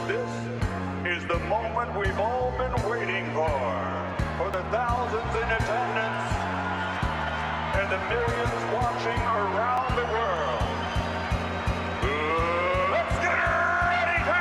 This is the moment we've all been waiting for the thousands in attendance and the millions watching around the world. Let's get ready to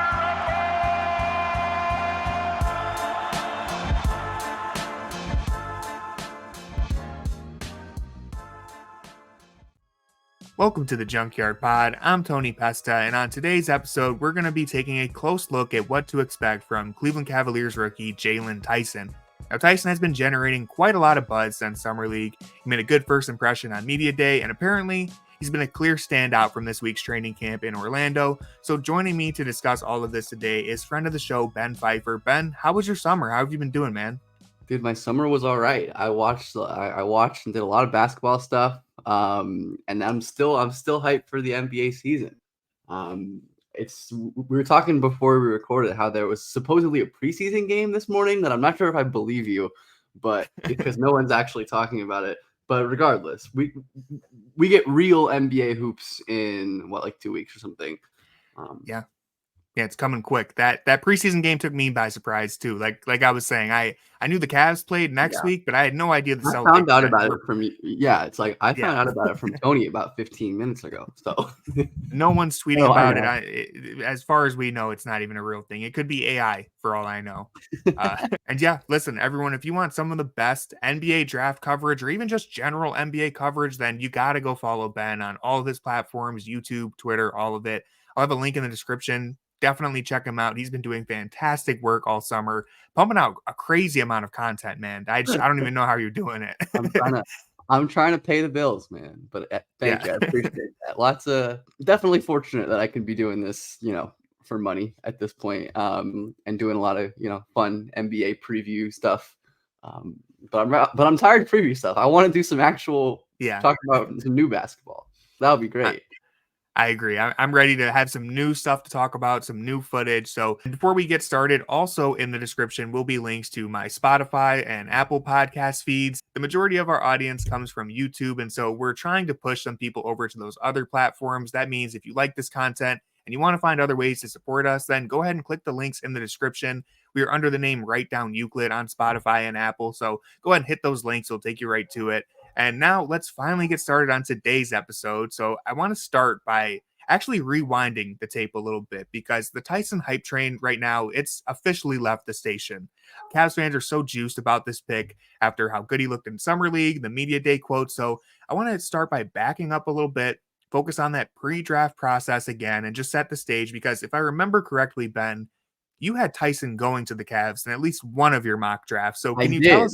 Welcome to the Junkyard Pod. I'm Tony Pesta, and on today's episode, we're going to be taking a close look at what to expect from Cleveland Cavaliers rookie Jaylon Tyson. Now, Tyson has been generating quite a lot of buzz since Summer League. He made a good first impression on Media Day, and apparently, he's been a clear standout from this week's training camp in Orlando. So joining me to discuss all of this today is friend of the show, Ben Pfeifer. Ben, how was your summer? How have you been doing, man? Dude, my summer was all right. I watched and did a lot of basketball stuff. And I'm still hyped for the NBA season. We were talking before we recorded how there was supposedly a preseason game this morning that I'm not sure if I believe you, but because no one's actually talking about it. But regardless, we get real NBA hoops in like 2 weeks or something. Yeah, it's coming quick. That preseason game took me by surprise too. Like I was saying, I knew the Cavs played next week, but I had no idea the Celtics. I found out about it from I found out about it from Tony about 15 minutes ago. So no one's tweeting about it. As far as we know, it's not even a real thing. It could be AI for all I know. And yeah, listen, everyone, if you want some of the best NBA draft coverage or even just general NBA coverage, then you got to go follow Ben on all of his platforms, YouTube, Twitter, all of it. I'll have a link in the description. Definitely check him out. He's been doing fantastic work all summer, pumping out a crazy amount of content, man. I don't even know how you're doing it. I'm trying to pay the bills, man. But thank you. I appreciate that. Definitely fortunate that I can be doing this, for money at this point, and doing a lot of, fun NBA preview stuff. But I'm tired of preview stuff. I want to do some actual talk about some new basketball. That would be great. I agree. I'm ready to have some new stuff to talk about, some new footage. So before we get started, also in the description will be links to my Spotify and Apple podcast feeds. The majority of our audience comes from YouTube, and so we're trying to push some people over to those other platforms. That means if you like this content and you want to find other ways to support us, then go ahead and click the links in the description. We are under the name Write Down Euclid on Spotify and Apple, so go ahead and hit those links. It'll take you right to it. And now let's finally get started on today's episode. So I want to start by actually rewinding the tape a little bit because the Tyson hype train right now, it's officially left the station. Cavs fans are so juiced about this pick after how good he looked in Summer League, the Media Day quote. So I want to start by backing up a little bit, focus on that pre-draft process again, and just set the stage because if I remember correctly, Ben, you had Tyson going to the Cavs in at least one of your mock drafts. So can you tell us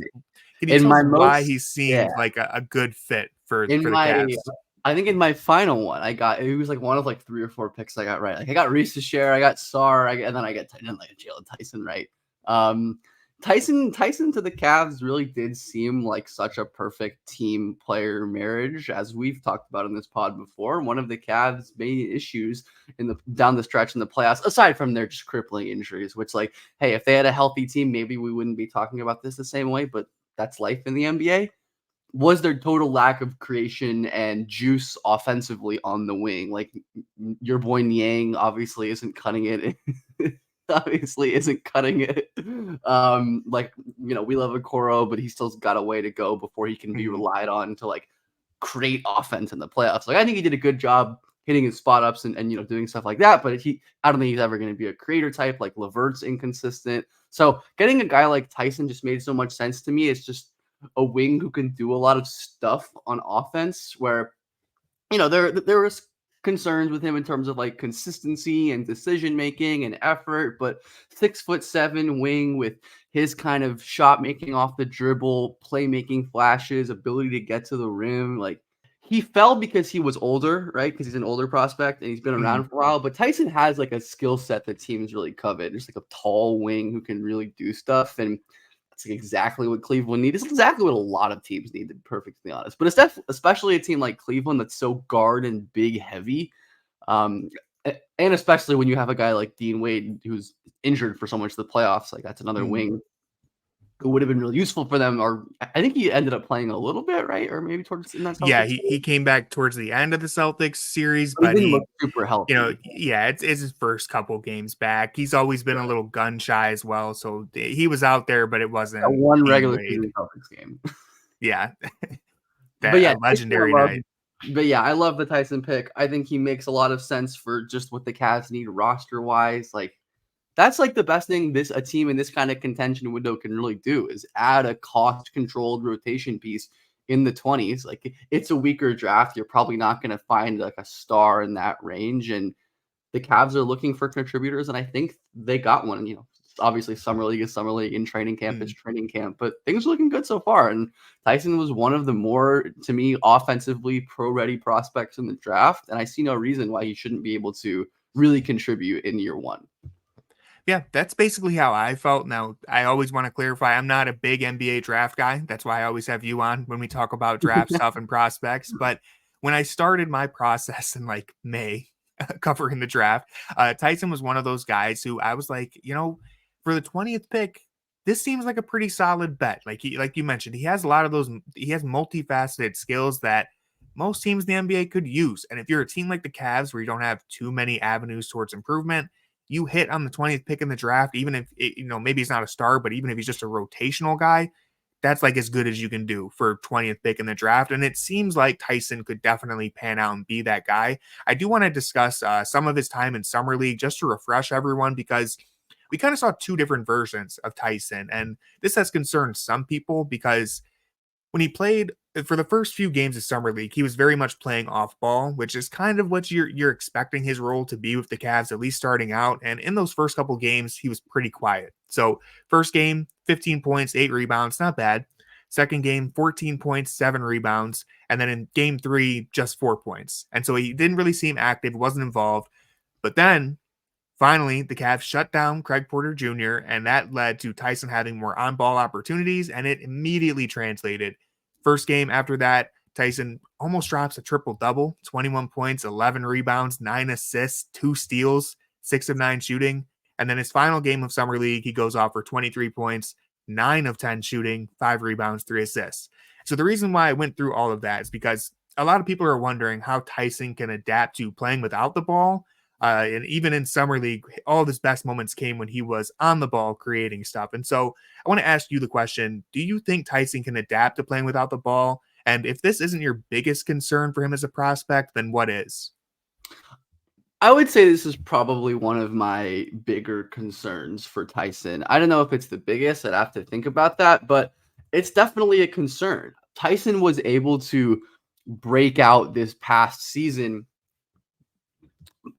why he seemed like a good fit for the Cavs? I think in my final one, it was like one of like 3 or 4 picks I got right. Like I got Reese to share, I got Sar, and then I got Jaylon Tyson right. Tyson to the Cavs really did seem like such a perfect team player marriage, as we've talked about in this pod before. One of the Cavs' main issues down the stretch in the playoffs, aside from their just crippling injuries, which like, hey, if they had a healthy team, maybe we wouldn't be talking about this the same way, but that's life in the NBA, was their total lack of creation and juice offensively on the wing. Like your boy Niang obviously isn't cutting it. We love Okoro, but he still's got a way to go before he can be relied on to like create offense in the playoffs. Like I think he did a good job hitting his spot ups and doing stuff like that, but I don't think he's ever going to be a creator type. Like LeVert's inconsistent. So getting a guy like Tyson just made so much sense to me. It's just a wing who can do a lot of stuff on offense where, there was concerns with him in terms of like consistency and decision making and effort, but 6'7" wing with his kind of shot making off the dribble, playmaking flashes, ability to get to the rim. Like he fell because he was older, right? Because he's an older prospect and he's been around for a while, but Tyson has like a skill set that teams really covet. Just like a tall wing who can really do stuff. And that's like exactly what Cleveland needs. It's exactly what a lot of teams need, to be perfectly honest. But it's especially a team like Cleveland that's so guard and big heavy. And especially when you have a guy like Dean Wade who's injured for so much of the playoffs. Like that's another wing who would have been really useful for them. Or I think he ended up playing a little bit, right? Or maybe towards in that Celtics Yeah, he came back towards the end of the Celtics series, but he but didn't look super healthy. it's his first couple games back. He's always been a little gun shy as well, so he was out there, but it wasn't One being regular weighed. season Celtics game. Yeah, But yeah, legendary night. But yeah, I love the Tyson pick. I think he makes a lot of sense for just what the Cavs need roster wise. Like that's like the best thing a team in this kind of contention window can really do is add a cost controlled rotation piece in the 20s. Like it's a weaker draft. You're probably not going to find like a star in that range. And the Cavs are looking for contributors. And I think they got one. And, obviously summer league is summer league, in training camp is training camp, but things are looking good so far. And Tyson was one of the more, to me, offensively pro-ready prospects in the draft. And I see no reason why he shouldn't be able to really contribute in year one. Yeah, that's basically how I felt. Now, I always want to clarify, I'm not a big NBA draft guy. That's why I always have you on when we talk about draft stuff and prospects. But when I started my process in like May covering the draft, Tyson was one of those guys who I was like, for the 20th pick, this seems like a pretty solid bet. Like you mentioned, he has a lot of those. He has multifaceted skills that most teams in the NBA could use. And if you're a team like the Cavs, where you don't have too many avenues towards improvement, you hit on the 20th pick in the draft, even if maybe he's not a star, but even if he's just a rotational guy, that's like as good as you can do for 20th pick in the draft. And it seems like Tyson could definitely pan out and be that guy. I do want to discuss some of his time in Summer League just to refresh everyone, because we kind of saw two different versions of Tyson. And this has concerned some people because when he played for the first few games of Summer League, he was very much playing off ball, which is kind of what you're expecting his role to be with the Cavs, at least starting out. And in those first couple games, he was pretty quiet. So first game, 15 points, 8 rebounds, not bad. Second game, 14 points, 7 rebounds. And then in game 3, just 4 points. And so he didn't really seem active, wasn't involved. But then finally, the Cavs shut down Craig Porter Jr., and that led to Tyson having more on-ball opportunities, and it immediately translated. First game after that, Tyson almost drops a triple-double, 21 points, 11 rebounds, 9 assists, 2 steals, 6 of 9 shooting. And then his final game of Summer League, he goes off for 23 points, 9 of 10 shooting, 5 rebounds, 3 assists. So the reason why I went through all of that is because a lot of people are wondering how Tyson can adapt to playing without the ball. And even in Summer League, all of his best moments came when he was on the ball creating stuff. And so I want to ask you the question, do you think Tyson can adapt to playing without the ball? And if this isn't your biggest concern for him as a prospect, then what is? I would say this is probably one of my bigger concerns for Tyson. I don't know if it's the biggest. I'd have to think about that, but it's definitely a concern. Tyson was able to break out this past season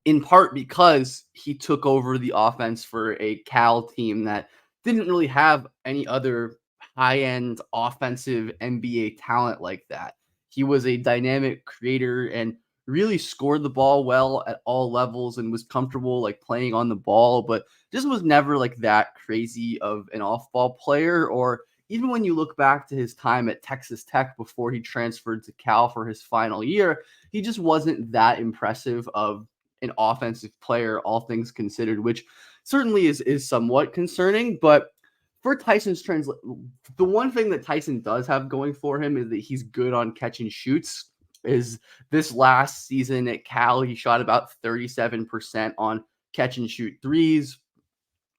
in part because he took over the offense for a Cal team that didn't really have any other high-end offensive NBA talent like that. He was a dynamic creator and really scored the ball well at all levels and was comfortable like playing on the ball, but just was never like that crazy of an off-ball player. Or even when you look back to his time at Texas Tech before he transferred to Cal for his final year, he just wasn't that impressive of an offensive player, all things considered, which certainly is somewhat concerning. But for Tyson's the one thing that Tyson does have going for him is that he's good on catch and shoots. Is this last season at Cal, he shot about 37% on catch and shoot threes.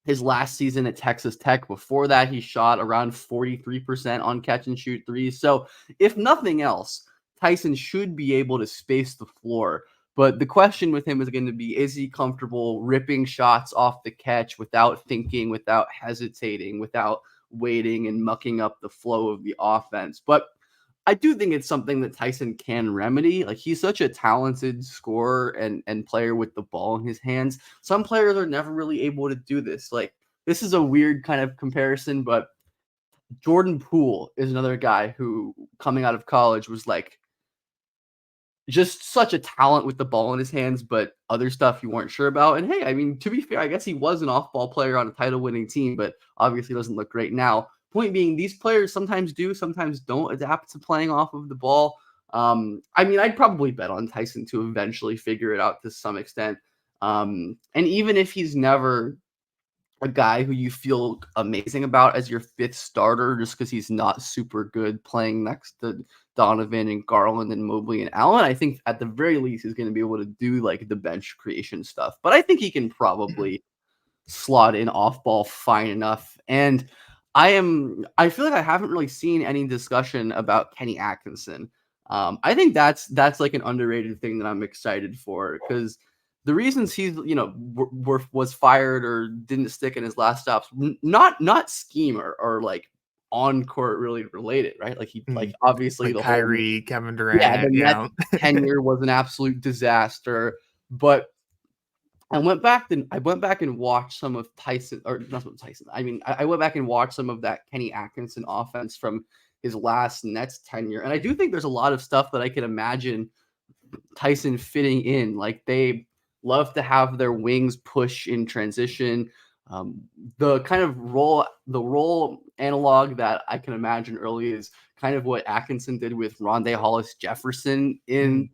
His last season at Texas Tech, before that, he shot around 43% on catch and shoot threes. So if nothing else, Tyson should be able to space the floor. But the question with him is going to be, is he comfortable ripping shots off the catch without thinking, without hesitating, without waiting and mucking up the flow of the offense? But I do think it's something that Tyson can remedy. Like, he's such a talented scorer and player with the ball in his hands. Some players are never really able to do this. Like, this is a weird kind of comparison, but Jordan Poole is another guy who, coming out of college, was like just such a talent with the ball in his hands, but other stuff you weren't sure about. And hey, I mean, to be fair, I guess he was an off-ball player on a title-winning team, but obviously doesn't look great now. Point being, these players sometimes do, sometimes don't adapt to playing off of the ball. I mean, I'd probably bet on Tyson to eventually figure it out to some extent. And even if he's never a guy who you feel amazing about as your fifth starter just because he's not super good playing next to Donovan and Garland and Mobley and Allen. I think at the very least he's going to be able to do like the bench creation stuff, but I think he can probably slot in off ball fine enough. And I feel like I haven't really seen any discussion about Kenny Atkinson. I think that's like an underrated thing that I'm excited for, because the reasons he's was fired or didn't stick in his last stops, not scheme or like on court really related, right? Like he like obviously like the Kyrie, whole Kevin Durant, the Nets tenure was an absolute disaster. But I went back and watched some of Tyson, or not Tyson. I mean, I went back and watched some of that Kenny Atkinson offense from his last Nets tenure, and I do think there's a lot of stuff that I can imagine Tyson fitting in. Like they love to have their wings push in transition. The kind of role analog that I can imagine early is kind of what Atkinson did with Rondé Hollis Jefferson in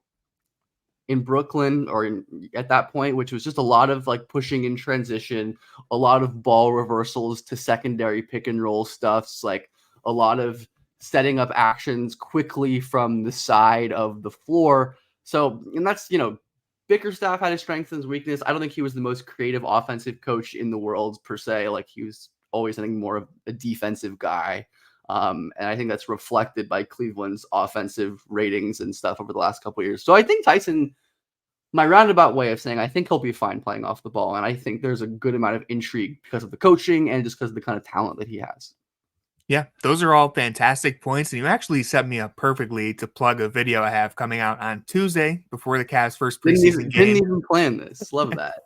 Brooklyn, or at that point, which was just a lot of like pushing in transition, a lot of ball reversals to secondary pick and roll stuffs, like a lot of setting up actions quickly from the side of the floor. So, and that's, Bickerstaff had his strengths and his weakness. I don't think he was the most creative offensive coach in the world per se. Like he was always, I think, more of a defensive guy. And I think that's reflected by Cleveland's offensive ratings and stuff over the last couple of years. So I think Tyson, my roundabout way of saying, I think he'll be fine playing off the ball. And I think there's a good amount of intrigue because of the coaching and just because of the kind of talent that he has. Yeah, those are all fantastic points. And you actually set me up perfectly to plug a video I have coming out on Tuesday before the Cavs' first preseason game. Didn't even plan this. Love that.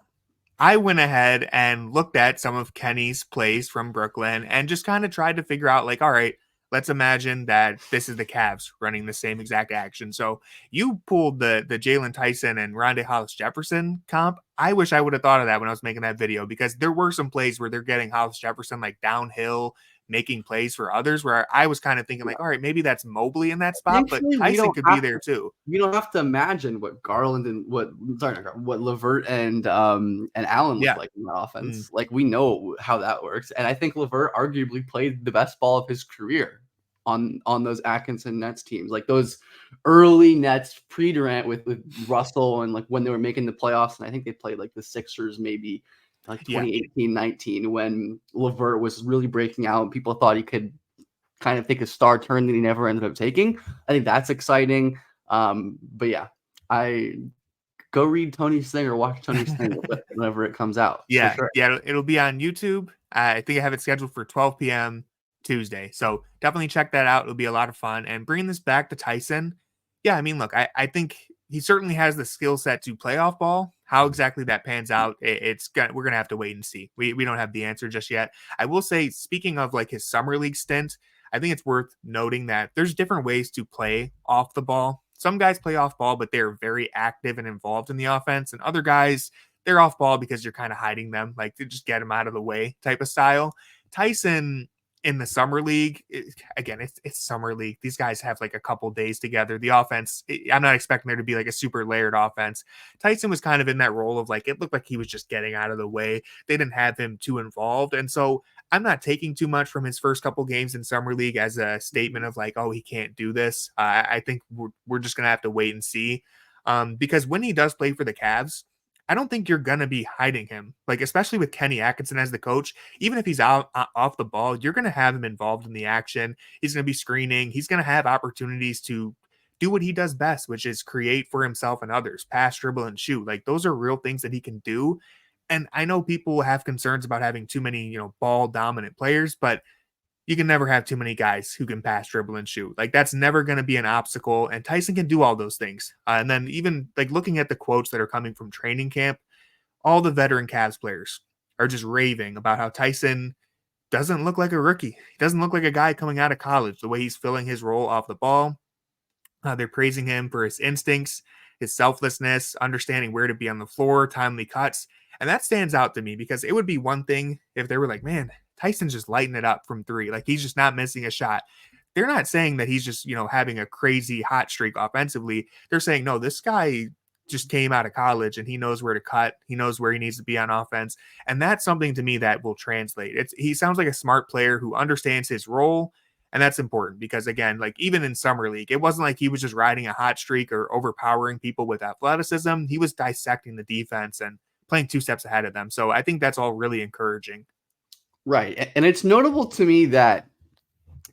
I went ahead and looked at some of Kenny's plays from Brooklyn and just kind of tried to figure out, like, all right, let's imagine that this is the Cavs running the same exact action. So you pulled the Jaylon Tyson and Rondé Hollis Jefferson comp. I wish I would have thought of that when I was making that video, because there were some plays where they're getting Hollis Jefferson like downhill, making plays for others, where I was kind of thinking like, all right, maybe that's Mobley in that spot, but Tyson could be there too. You don't have to imagine what Garland and what LeVert and Allen look like in that offense. Like we know how that works, and I think LeVert arguably played the best ball of his career on those Atkinson Nets teams, like those early Nets pre-Durant with Russell, and like when they were making the playoffs, and I think they played like the Sixers maybe like 2018-19 when LeVert was really breaking out and people thought he could kind of take a star turn that he never ended up taking. I think that's exciting. But yeah, I go read Tony's thing or watch Tony's thing whenever it comes out. Yeah, sure. Yeah, it'll be on YouTube. I think I have it scheduled for 12 p.m. Tuesday. So definitely check that out. It'll be a lot of fun. And bringing this back to Tyson, yeah, I mean, look, I think he certainly has the skill set to play off ball. How exactly that pans out, we're gonna have to wait and see. We don't have the answer just yet. I will say, speaking of like his summer league stint, I think it's worth noting that there's different ways to play off the ball. Some guys play off ball, but they're very active and involved in the offense, and other guys, they're off ball because you're kind of hiding them, like to just get them out of the way type of style. Tyson, in the summer league, it's summer league. These guys have like a couple days together. The offense, I'm not expecting there to be like a super layered offense. Tyson was kind of in that role of like, it looked like he was just getting out of the way. They didn't have him too involved. And so I'm not taking too much from his first couple games in summer league as a statement of like, oh, he can't do this. I think we're just going to have to wait and see. Because when he does play for the Cavs, I don't think you're going to be hiding him, like especially with Kenny Atkinson as the coach. Even if he's out off the ball, you're going to have him involved in the action. He's going to be screening. He's going to have opportunities to do what he does best, which is create for himself and others, pass, dribble, and shoot. Like those are real things that he can do. And I know people have concerns about having too many, ball dominant players, but you can never have too many guys who can pass, dribble, and shoot. Like that's never going to be an obstacle. And Tyson can do all those things. And then even like looking at the quotes that are coming from training camp, all the veteran Cavs players are just raving about how Tyson doesn't look like a rookie. He doesn't look like a guy coming out of college, the way he's filling his role off the ball. They're praising him for his instincts, his selflessness, understanding where to be on the floor, timely cuts. And that stands out to me because it would be one thing if they were like, man, Tyson's just lighting it up from three. Like he's just not missing a shot. They're not saying that he's just, having a crazy hot streak offensively. They're saying, no, this guy just came out of college and he knows where to cut. He knows where he needs to be on offense. And that's something to me that will translate. He sounds like a smart player who understands his role. And that's important because, again, like even in summer league, it wasn't like he was just riding a hot streak or overpowering people with athleticism. He was dissecting the defense and playing 2 steps ahead of them. So I think that's all really encouraging. Right. And it's notable to me that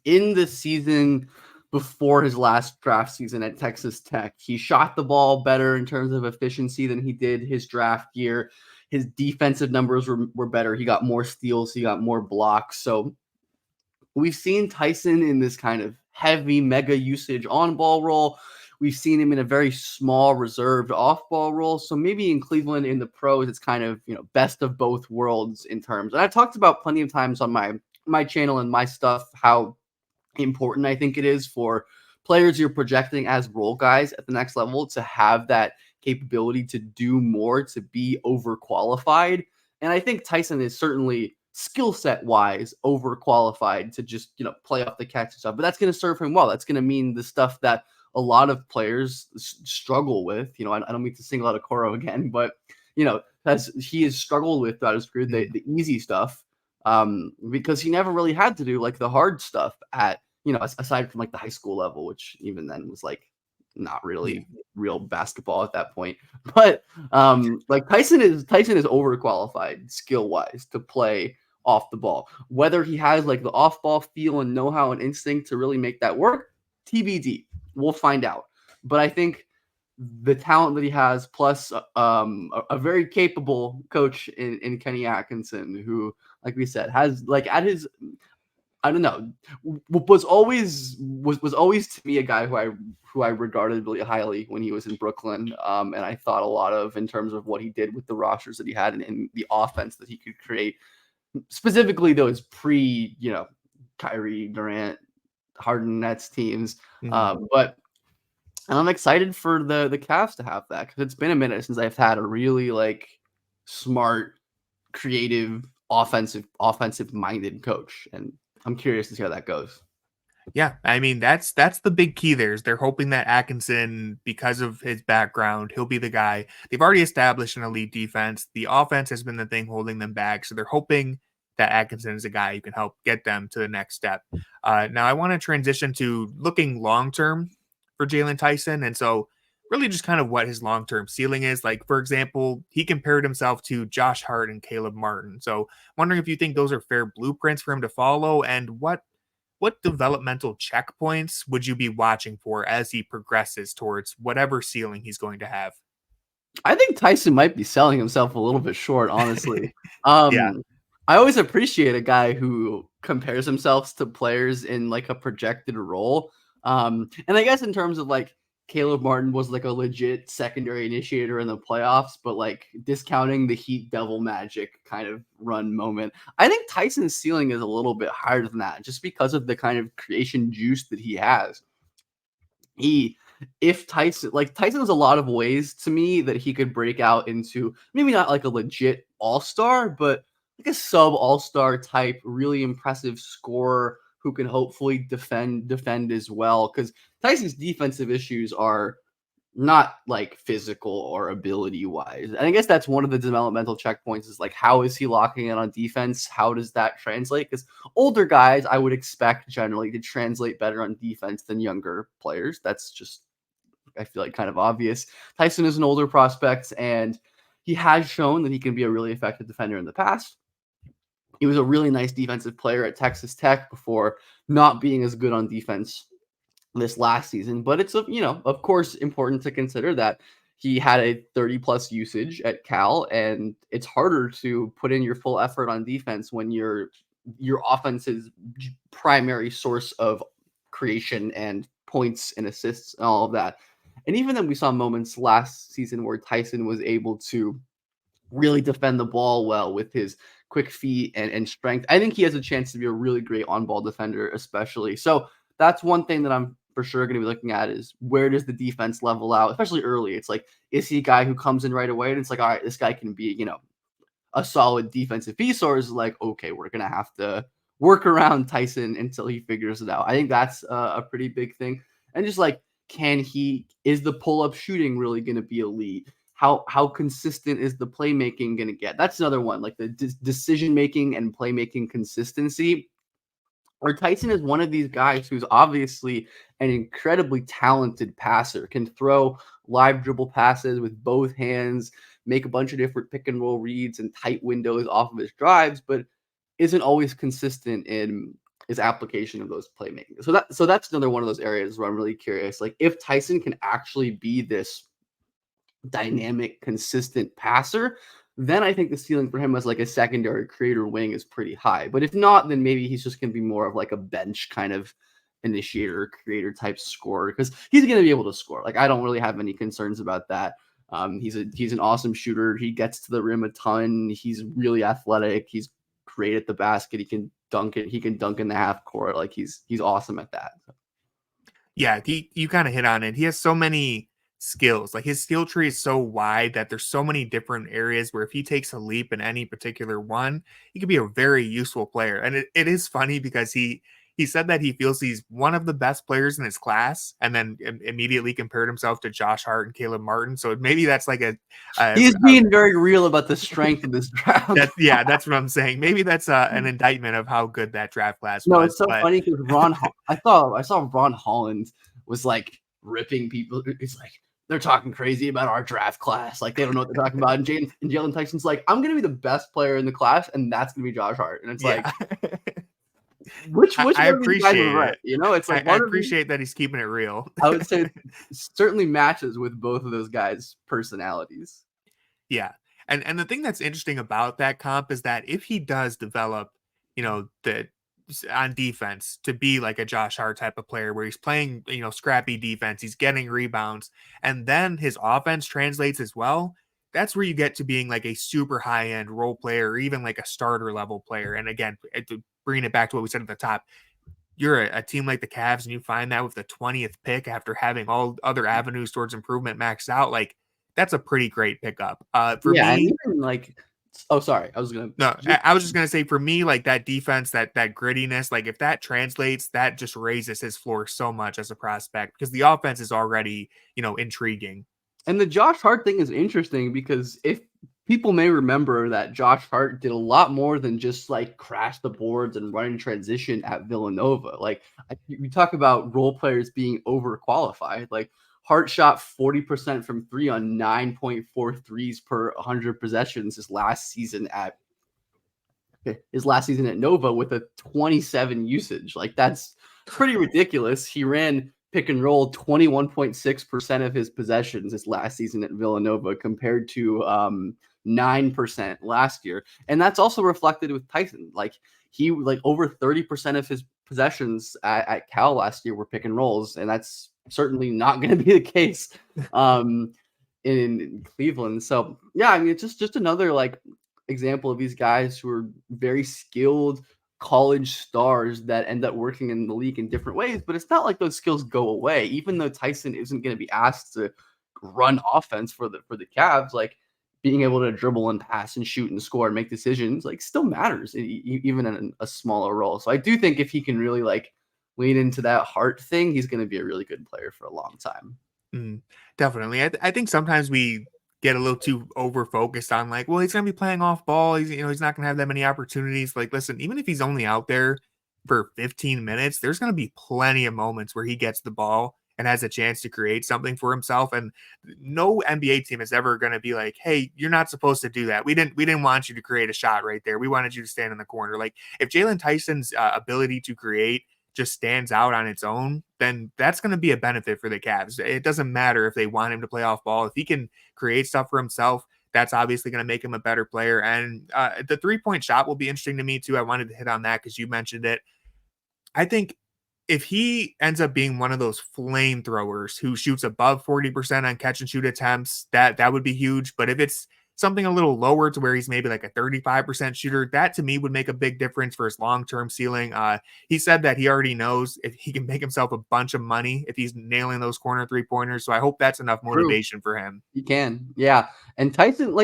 in the season before his last draft season at Texas Tech, he shot the ball better in terms of efficiency than he did his draft year. His defensive numbers were better. He got more steals. He got more blocks. So we've seen Tyson in this kind of heavy mega usage on ball role. We've seen him in a very small reserved off ball role. So maybe in Cleveland in the pros, it's kind of, best of both worlds in terms. And I've talked about plenty of times on my channel and my stuff, how important I think it is for players you're projecting as role guys at the next level to have that capability to do more, to be overqualified. And I think Tyson is certainly skill set wise overqualified to just, play off the catch and stuff, but that's going to serve him well. That's going to mean the stuff that a lot of players struggle with. I don't mean to single out Okoro again, but as he has struggled with throughout his career, the easy stuff, because he never really had to do like the hard stuff at, aside from like the high school level, which even then was like not really real basketball at that point. But like Tyson is overqualified skill wise to play off the ball. Whether he has like the off ball feel and know-how and instinct to really make that work, TBD. We'll find out. But I think the talent that he has, plus a very capable coach in Kenny Atkinson, who, like we said, has like at his, I don't know, was always to me a guy who I regarded really highly when he was in Brooklyn, and I thought a lot of in terms of what he did with the rosters that he had and the offense that he could create, specifically those Kyrie, Durant, Harden Nets teams. But I'm excited for the Cavs to have that because it's been a minute since I've had a really like smart, creative, offensive minded coach, and I'm curious to see how that goes. Yeah, I mean that's the big key there is they're hoping that Atkinson, because of his background, he'll be the guy. They've already established an elite defense. The offense has been the thing holding them back, so they're hoping that Atkinson is a guy who can help get them to the next step. Now I want to transition to looking long-term for Jaylon Tyson. And so really just kind of what his long-term ceiling is. Like, for example, he compared himself to Josh Hart and Caleb Martin. So wondering if you think those are fair blueprints for him to follow, and what developmental checkpoints would you be watching for as he progresses towards whatever ceiling he's going to have? I think Tyson might be selling himself a little bit short, honestly. Yeah. I always appreciate a guy who compares himself to players in like a projected role. And I guess in terms of like Caleb Martin was like a legit secondary initiator in the playoffs, but like discounting the Heat Devil Magic kind of run moment, I think Tyson's ceiling is a little bit higher than that just because of the kind of creation juice that he has. Tyson has a lot of ways to me that he could break out into maybe not like a legit all-star, but like a sub all-star type, really impressive scorer who can hopefully defend as well. Because Tyson's defensive issues are not like physical or ability wise. And I guess that's one of the developmental checkpoints is like, how is he locking in on defense? How does that translate? Because older guys, I would expect generally to translate better on defense than younger players. That's just, I feel like, kind of obvious. Tyson is an older prospect, and he has shown that he can be a really effective defender in the past. He was a really nice defensive player at Texas Tech before not being as good on defense this last season. But it's, of course, important to consider that he had a 30-plus usage at Cal, and it's harder to put in your full effort on defense when your offense's primary source of creation and points and assists and all of that. And even then, we saw moments last season where Tyson was able to really defend the ball well with his quick feet and strength. I think he has a chance to be a really great on-ball defender, especially. So that's one thing that I'm for sure going to be looking at is where does the defense level out, especially early. It's like, is he a guy who comes in right away and it's like, all right, this guy can be, a solid defensive piece, or is it like, okay, we're going to have to work around Tyson until he figures it out. I think that's a pretty big thing. And just like is the pull-up shooting really going to be elite? How consistent is the playmaking going to get? That's another one, like the decision-making and playmaking consistency. Or Tyson is one of these guys who's obviously an incredibly talented passer, can throw live dribble passes with both hands, make a bunch of different pick and roll reads and tight windows off of his drives, but isn't always consistent in his application of those playmaking. So that's another one of those areas where I'm really curious. Like if Tyson can actually be this dynamic, consistent passer, then I think the ceiling for him as like a secondary creator wing is pretty high. But if not, then maybe he's just going to be more of like a bench kind of initiator, creator type scorer, because he's going to be able to score. Like I don't really have any concerns about that. He's an awesome shooter. He gets to the rim a ton. He's really athletic. He's great at the basket. He can dunk it. He can dunk in the half court. Like he's awesome at that. Yeah, you kind of hit on it. He has so many skills. Like his skill tree is so wide that there's so many different areas where if he takes a leap in any particular one, he could be a very useful player. And it is funny because he said that he feels he's one of the best players in his class, and then immediately compared himself to Josh Hart and Caleb Martin. So maybe that's like he's being very real about the strength of this draft. That's what I'm saying. Maybe that's an indictment of how good that draft class was. No, it's so funny because I saw Ron Holland was like ripping people. It's like, they're talking crazy about our draft class. Like they don't know what they're talking about. And Jaylon Tyson's like, I'm going to be the best player in the class, and that's going to be Josh Hart. And it's like, which I appreciate it. Right? You know, it's like I appreciate that he's keeping it real. I would say it certainly matches with both of those guys' personalities. Yeah, and the thing that's interesting about that comp is that if he does develop, on defense to be like a Josh Hart type of player where he's playing, scrappy defense, he's getting rebounds, and then his offense translates as well, that's where you get to being like a super high-end role player or even like a starter level player. And again, bringing it back to what we said at the top, you're a team like the Cavs and you find that with the 20th pick after having all other avenues towards improvement maxed out, like that's a pretty great pickup. For me, and even like, oh, sorry. I was just gonna say, for me, like that defense, that grittiness, like if that translates, that just raises his floor so much as a prospect because the offense is already, intriguing. And the Josh Hart thing is interesting because if people may remember that Josh Hart did a lot more than just like crash the boards and run in transition at Villanova. Like we talk about role players being overqualified. Like Hart shot 40% from three on 9.4 threes per 100 possessions his last season at Nova with a 27 usage. Like that's pretty ridiculous. He ran pick and roll 21.6% of his possessions his last season at Villanova compared to 9% last year. And that's also reflected with Tyson. Like he over 30% of his possessions at Cal last year were pick and rolls, and that's certainly not going to be the case in Cleveland. So yeah, I mean, it's just another like example of these guys who are very skilled college stars that end up working in the league in different ways, but it's not like those skills go away. Even though Tyson isn't going to be asked to run offense for the Cavs, like being able to dribble and pass and shoot and score and make decisions like still matters even in a smaller role. So I do think if he can really like lean into that Hart thing, he's going to be a really good player for a long time. Definitely. I think sometimes we get a little too over focused on like, well, he's going to be playing off ball. He's not going to have that many opportunities. Like, listen, even if he's only out there for 15 minutes, there's going to be plenty of moments where he gets the ball and has a chance to create something for himself. And no NBA team is ever going to be like, hey, you're not supposed to do that. We didn't want you to create a shot right there. We wanted you to stand in the corner. Like if Jaylon Tyson's ability to create just stands out on its own, then that's going to be a benefit for the Cavs. It doesn't matter if they want him to play off ball. If he can create stuff for himself, that's obviously going to make him a better player. And the 3-point shot will be interesting to me too. I wanted to hit on that because you mentioned it. I think if he ends up being one of those flamethrowers who shoots above 40% on catch and shoot attempts, that would be huge. But if it's something a little lower to where he's maybe like a 35% shooter, that to me would make a big difference for his long-term ceiling. He said that he already knows if he can make himself a bunch of money if he's nailing those corner 3-pointers. So I hope that's enough motivation for him. He can. Yeah. And Tyson,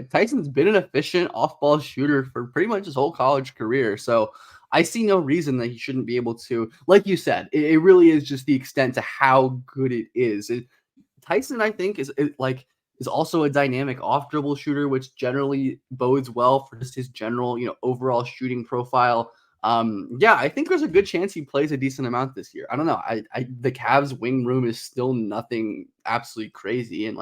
Tyson's been an efficient off-ball shooter for pretty much his whole college career. So I see no reason that he shouldn't be able to. Like you said, it really is just the extent to how good it is. Tyson, I think, is also a dynamic off dribble shooter, which generally bodes well for just his general, overall shooting profile. I think there's a good chance he plays a decent amount this year. I don't know. The Cavs wing room is still nothing absolutely crazy, and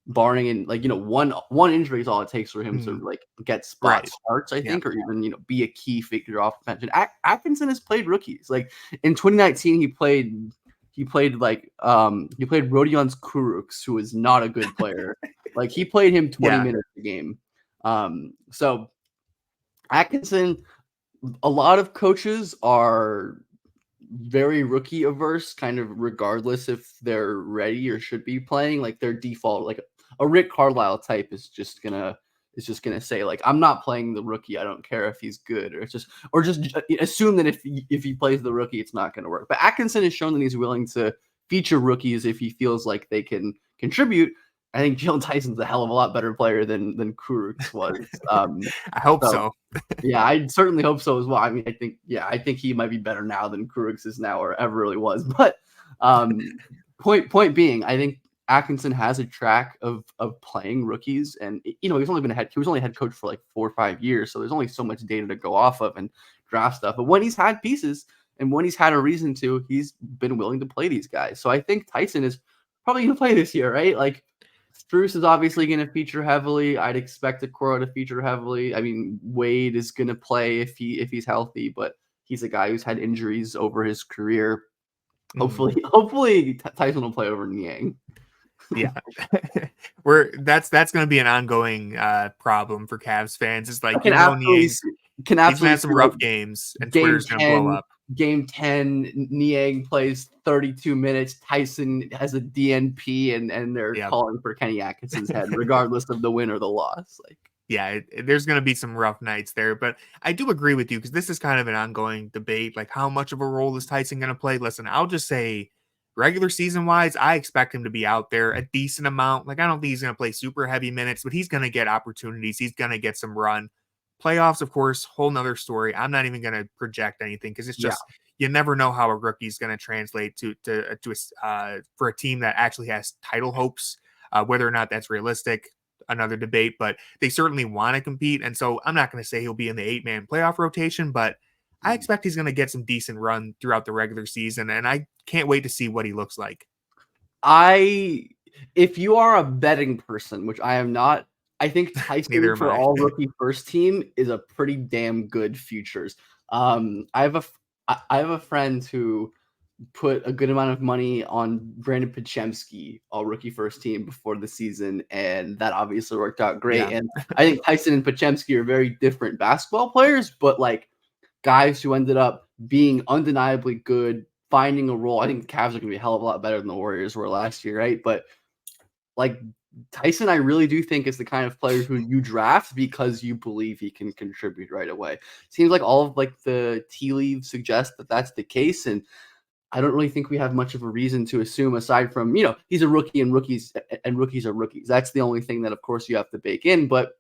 barring in one injury is all it takes for him to get spot starts, I think, or even be a key figure off the bench. And Atkinson has played rookies. Like in 2019, he played Rodion's Kurucs, who is not a good player. He played him 20 minutes a game. So Atkinson, a lot of coaches are very rookie averse, kind of regardless if they're ready or should be playing. Their default, a Rick Carlisle type is just gonna say I'm not playing the rookie. I don't care if he's good, or just assume that if he plays the rookie, it's not gonna work. But Atkinson has shown that he's willing to feature rookies if he feels like they can contribute. I think Jaylon Tyson's a hell of a lot better player than Kurucs was. I hope so. Yeah, I certainly hope so as well. I mean, I think he might be better now than Kurucs is now or ever really was. But point being, I think Atkinson has a track of playing rookies, and he was only head coach for 4 or 5 years, so there's only so much data to go off of and draft stuff. But when he's had pieces and when he's had a reason to, he's been willing to play these guys. So I think Tyson is probably going to play this year, right? Strus is obviously going to feature heavily. I'd expect Okoro to feature heavily. I mean, Wade is going to play if he's healthy, but he's a guy who's had injuries over his career. Hopefully Tyson will play over Niang. Yeah, that's going to be an ongoing problem for Cavs fans. It's Niang he's gonna have some rough games, and Twitter's going to blow up. Game 10, Niang plays 32 minutes. Tyson has a DNP, and they're calling for Kenny Atkinson's head, regardless of the win or the loss. There's going to be some rough nights there, but I do agree with you because this is kind of an ongoing debate. How much of a role is Tyson going to play? Listen, I'll just say, regular season wise, I expect him to be out there a decent amount. I don't think he's going to play super heavy minutes, but he's going to get opportunities. He's going to get some run. Playoffs, of course, whole nother story. I'm not even going to project anything because it's just you never know how a rookie is going to translate for a team that actually has title hopes. Whether or not that's realistic, another debate. But they certainly want to compete, and so I'm not going to say he'll be in the 8-man playoff rotation, but I expect he's going to get some decent run throughout the regular season, and I can't wait to see what he looks like. If you are a betting person, which I am not, I think Tyson for all rookie first team is a pretty damn good futures. I have a friend who put a good amount of money on Brandon Podziemski, all rookie first team before the season, and that obviously worked out great. Yeah. And I think Tyson and Podziemski are very different basketball players, but guys who ended up being undeniably good, finding a role. I think the Cavs are going to be a hell of a lot better than the Warriors were last year, right? But Tyson, I really do think is the kind of player who you draft because you believe he can contribute right away. Seems like all of the tea leaves suggest that that's the case, and I don't really think we have much of a reason to assume, aside from he's a rookie and rookies are rookies. That's the only thing that, of course, you have to bake in. But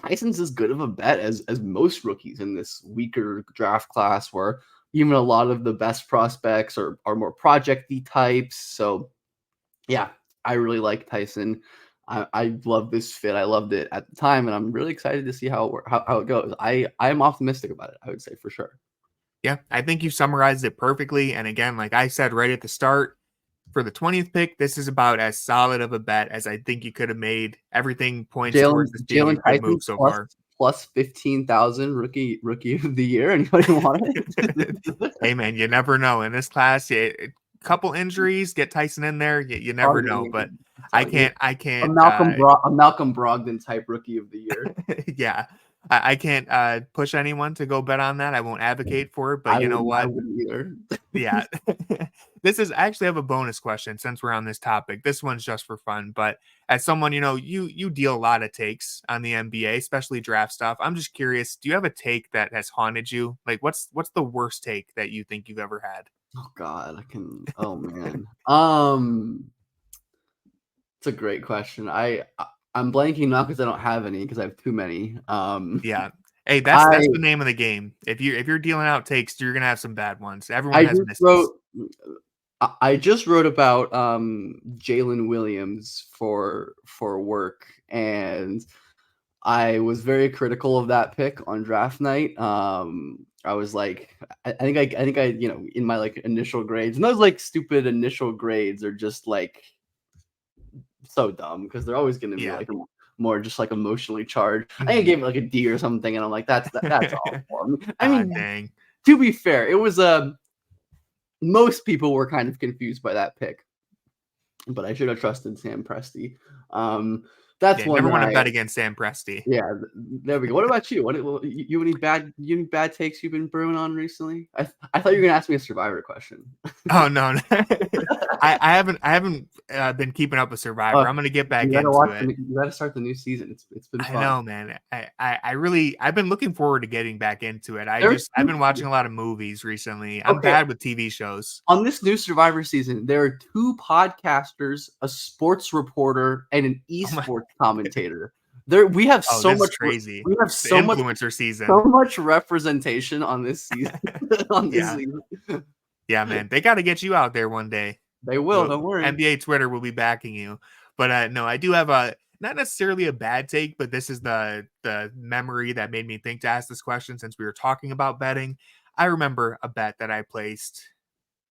Tyson's as good of a bet as most rookies in this weaker draft class, where even a lot of the best prospects are more project-y types. So, yeah. I really like Tyson. I love this fit. I loved it at the time, and I'm really excited to see how it goes. I'm optimistic about it, I would say, for sure. Yeah, I think you summarized it perfectly. And again, like I said right at the start, for the 20th pick, this is about as solid of a bet as I think you could have made. Everything points towards this being a good move so far. Plus 15,000 rookie of the year. Anybody want it? Hey man, you never know in this class. Couple injuries, get Tyson in there. You never know, but I can't. A Malcolm Brogdon type rookie of the year. Yeah, I can't push anyone to go bet on that. I won't advocate for it, but you know what? I wouldn't either. Yeah, this is actually have a bonus question since we're on this topic. This one's just for fun, but as someone you deal a lot of takes on the NBA, especially draft stuff. I'm just curious. Do you have a take that has haunted you? What's the worst take that you think you've ever had? Oh God, oh man. It's a great question. I'm blanking now because I don't have any because I have too many. Yeah. Hey, that's the name of the game. If you're dealing out takes, you're gonna have some bad ones. Everyone has misses. I just wrote about Jalen Williams for work, and I was very critical of that pick on draft night. I was like, I think I in my like initial grades, and those like stupid initial grades are just like so dumb because they're always going to be like more just like emotionally charged. I think I gave it like a D or something, and I'm like, that's awful. I mean, dang. To be fair, it was most people were kind of confused by that pick, but I should have trusted Sam Presti. That's one. Never want to bet against Sam Presti. Yeah, there we go. What about you? You any bad takes you've been brewing on recently? I thought you were gonna ask me a Survivor question. Oh no, I haven't been keeping up with Survivor. I'm gonna get back into it. You gotta start the new season. It's been fun. I know, man. I've been looking forward to getting back into it. I've been watching a lot of movies recently. I'm bad with TV shows. On this new Survivor season, there are 2 podcasters, a sports reporter, and an esports commentator. We have so much crazy. We have so much influencer season. So much representation on this season. Season. Yeah, man. They got to get you out there one day. They will. Don't worry. NBA Twitter will be backing you. But no, I do have not necessarily a bad take, but this is the memory that made me think to ask this question since we were talking about betting. I remember a bet that I placed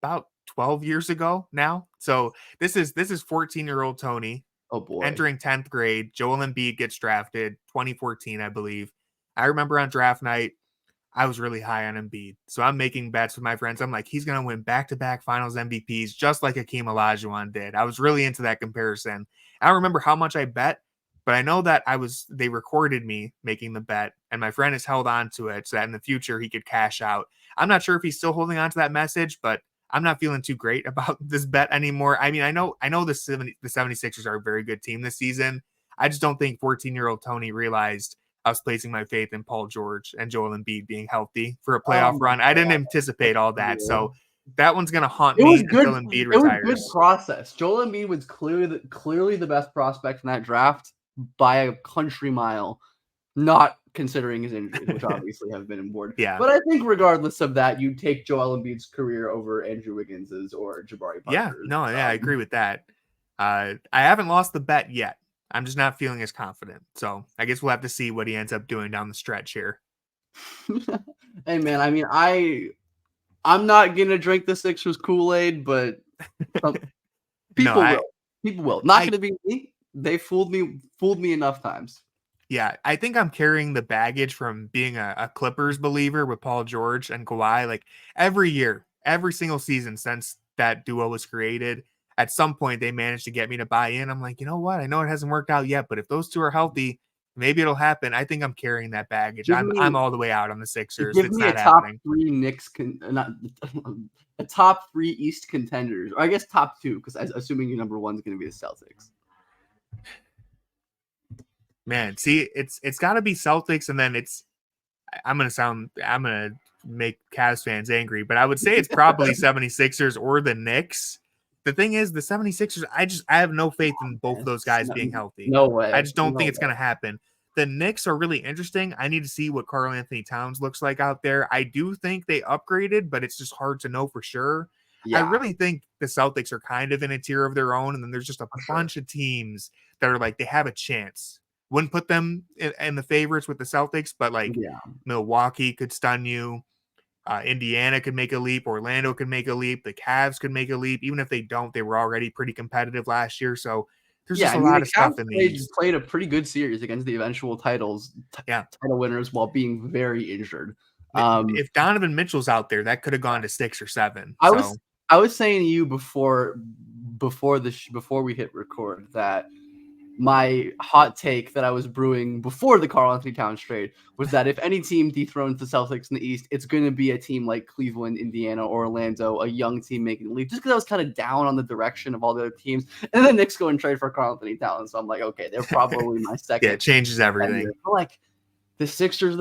about 12 years ago now. So this is 14-year-old Tony. Oh boy. Entering 10th grade. Joel Embiid gets drafted 2014, I believe. I remember on draft night, I was really high on Embiid. So I'm making bets with my friends. I'm like, he's going to win back-to-back finals MVPs just like Hakeem Olajuwon did. I was really into that comparison. I don't remember how much I bet, but I know that they recorded me making the bet, and my friend has held on to it so that in the future he could cash out. I'm not sure if he's still holding on to that message, but I'm not feeling too great about this bet anymore. I mean, I know the 76ers are a very good team this season. I just don't think 14-year-old Tony realized I was placing my faith in Paul George and Joel Embiid being healthy for a playoff run. I didn't anticipate all that. So that one's going to haunt me until Embiid retires. It was good process. Joel Embiid was clearly the best prospect in that draft by a country mile, not considering his injuries, which obviously have been important. Yeah. But I think regardless of that, you take Joel Embiid's career over Andrew Wiggins's or Jabari Parker's. I agree with that. I haven't lost the bet yet. I'm just not feeling as confident. So I guess we'll have to see what he ends up doing down the stretch here. Hey, man, I mean, I'm not going to drink the Sixers Kool-Aid, but people will. People will. Not going to be me. They fooled me enough times. Yeah, I think I'm carrying the baggage from being a Clippers believer with Paul George and Kawhi. Like every year, every single season since that duo was created, at some point they managed to get me to buy in. I'm like, you know what? I know it hasn't worked out yet, but if those two are healthy, maybe it'll happen. I think I'm carrying that baggage. I'm all the way out on the Sixers. Give me a top 3 Knicks, a top 3 East contenders, or I guess top 2, because assuming your number 1 is going to be the Celtics. Man, see, it's got to be Celtics, and then I'm gonna make Cavs fans angry, but I would say it's probably 76ers or the Knicks. The thing is, the 76ers, I have no faith in both of those guys being healthy. No way. I just don't think it's gonna happen. The Knicks are really interesting. I need to see what Karl Anthony Towns looks like out there. I do think they upgraded, but it's just hard to know for sure. Yeah. I really think the Celtics are kind of in a tier of their own, and then there's just a bunch of teams that are like they have a chance. Wouldn't put them in the favorites with the Celtics, but Milwaukee could stun you. Indiana could make a leap. Orlando could make a leap. The Cavs could make a leap. Even if they don't, they were already pretty competitive last year. So there's just a lot of stuff in these. Played a pretty good series against the eventual title winners while being very injured. If Donovan Mitchell's out there, that could have gone to 6 or 7. I was saying to you before we hit record that my hot take that I was brewing before the Karl Anthony Towns trade was that if any team dethrones the Celtics in the East, it's going to be a team like Cleveland, Indiana, Orlando, a young team making the leap, just because I was kind of down on the direction of all the other teams. And then the Knicks go and trade for Karl Anthony Towns. So I'm like, okay, they're probably my second. Yeah, it changes everything. Like the Sixers,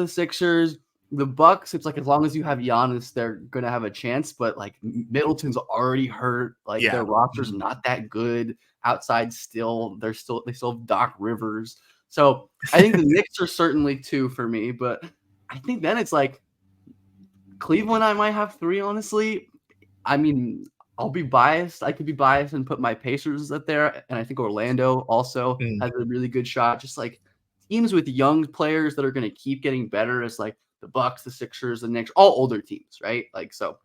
the Bucks, it's like as long as you have Giannis, they're going to have a chance. But like Middleton's already hurt. Like their roster's not that good. Outside they still have Doc Rivers. So I think the Knicks are certainly 2 for me, but I think then it's like Cleveland, I might have 3, honestly. I mean, I'll be biased. I could be biased and put my Pacers up there. And I think Orlando also has a really good shot. Just like teams with young players that are going to keep getting better as like the Bucks, the Sixers, the Knicks, all older teams, right? Like, so.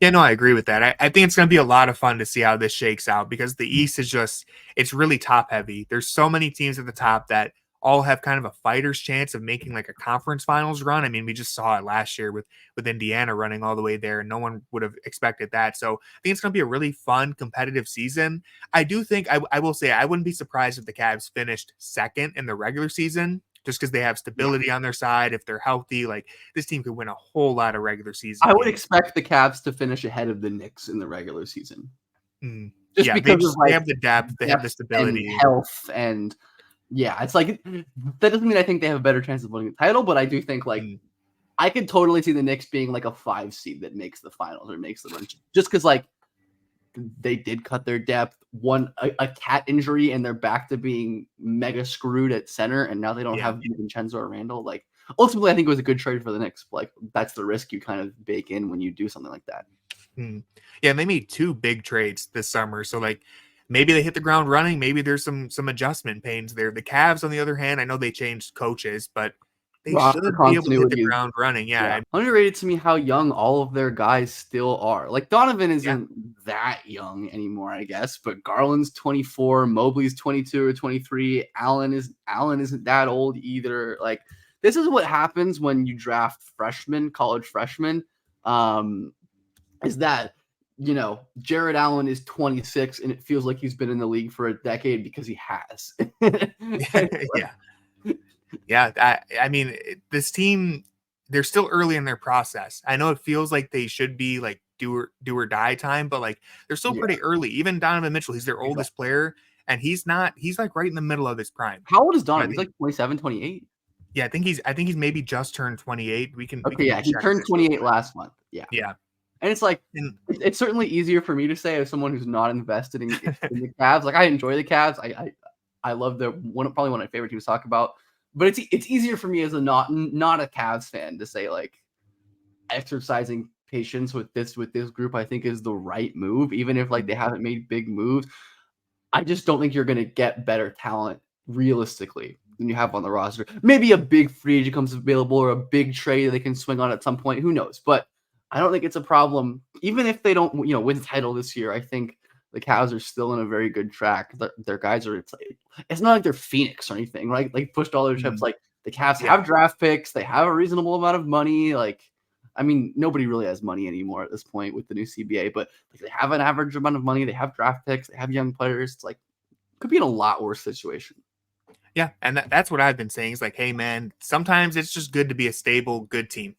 Yeah, no, I agree with that. I think it's going to be a lot of fun to see how this shakes out because the East is just, it's really top heavy. There's so many teams at the top that all have kind of a fighter's chance of making like a conference finals run. I mean, we just saw it last year with Indiana running all the way there, and no one would have expected that. So I think it's going to be a really fun, competitive season. I do think, I will say, I wouldn't be surprised if the Cavs finished second in the regular season, just because they have stability on their side. If they're healthy, like this team could win a whole lot of regular season I would games. expect the Cavs to finish ahead of the Knicks in the regular season. Just because they have the depth, they have the stability, and health, and it's like that doesn't mean I think they have a better chance of winning the title, but I do think like I could totally see the Knicks being like a 5 seed that makes the finals or makes the run, just because like they did cut their depth, a cat injury, and they're back to being mega screwed at center, and now they don't have Vincenzo or Randall. Like ultimately, I think it was a good trade for the Knicks. Like that's the risk you kind of bake in when you do something like that. Yeah, and they made 2 big trades this summer, so like maybe they hit the ground running. Maybe there's some adjustment pains there. The Cavs, on the other hand, I know they changed coaches, but they should be able to hit the ground running. Yeah. Underrated to me how young all of their guys still are. Like Donovan isn't that young anymore, I guess, but Garland's 24, Mobley's 22 or 23. Allen isn't that old either. Like this is what happens when you draft college freshmen. Is that Jarrett Allen is 26 and it feels like he's been in the league for a decade because he has. I mean, this team, they're still early in their process. I know it feels like they should be like do or die time, but like they're still pretty early. Even Donovan Mitchell, he's their oldest player, and he's like right in the middle of his prime. How old is Donovan? He's like 27, 28. Yeah, I think he's maybe just turned 28. He turned 28 last month. Yeah. And it's like it's certainly easier for me to say as someone who's not invested in the Cavs. Like I enjoy the Cavs. I love probably one of my favorite teams to talk about. But it's easier for me as a not a Cavs fan to say like exercising patience with this group I think is the right move, even if like they haven't made big moves. I just don't think you're gonna get better talent realistically than you have on the roster. Maybe a big free agent comes available or a big trade they can swing on at some point. Who knows? But I don't think it's a problem. Even if they don't, win the title this year, I think the Cavs are still in a very good track. Their guys are. It's not like they're Phoenix or anything, right? Like pushed all their chips. Like the Cavs have draft picks. They have a reasonable amount of money. Like, I mean, nobody really has money anymore at this point with the new CBA. But like, they have an average amount of money. They have draft picks. They have young players. It's like could be in a lot worse situation. Yeah, and that's what I've been saying. It's like, hey, man, sometimes it's just good to be a stable, good team.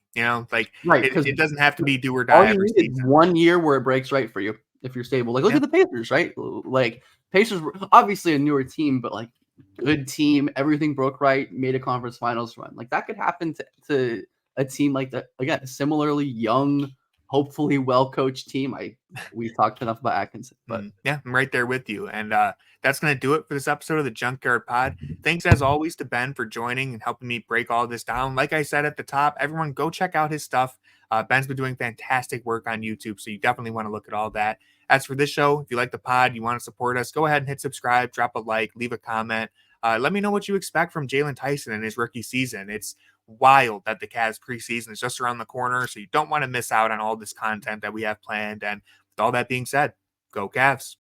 Like it doesn't have to be do or die. All you need is 1 year where it breaks right for you if you're stable. Like look at the Pacers, right? Like Pacers were obviously a newer team, but like good team. Everything broke right, made a conference finals run. Like that could happen to a team like that. Again, a similarly young, hopefully well-coached team. We talked enough about Atkinson, but yeah, I'm right there with you. And that's going to do it for this episode of the Junkyard Pod. Thanks as always to Ben for joining and helping me break all this down. Like I said at the top, everyone go check out his stuff. Ben's been doing fantastic work on YouTube, so you definitely want to look at all that. As for this show, if you like the pod, you want to support us, go ahead and hit subscribe, drop a like, leave a comment. Let me know what you expect from Jaylon Tyson in his rookie season. It's wild that the Cavs preseason is just around the corner, so you don't want to miss out on all this content that we have planned. And with all that being said, go Cavs.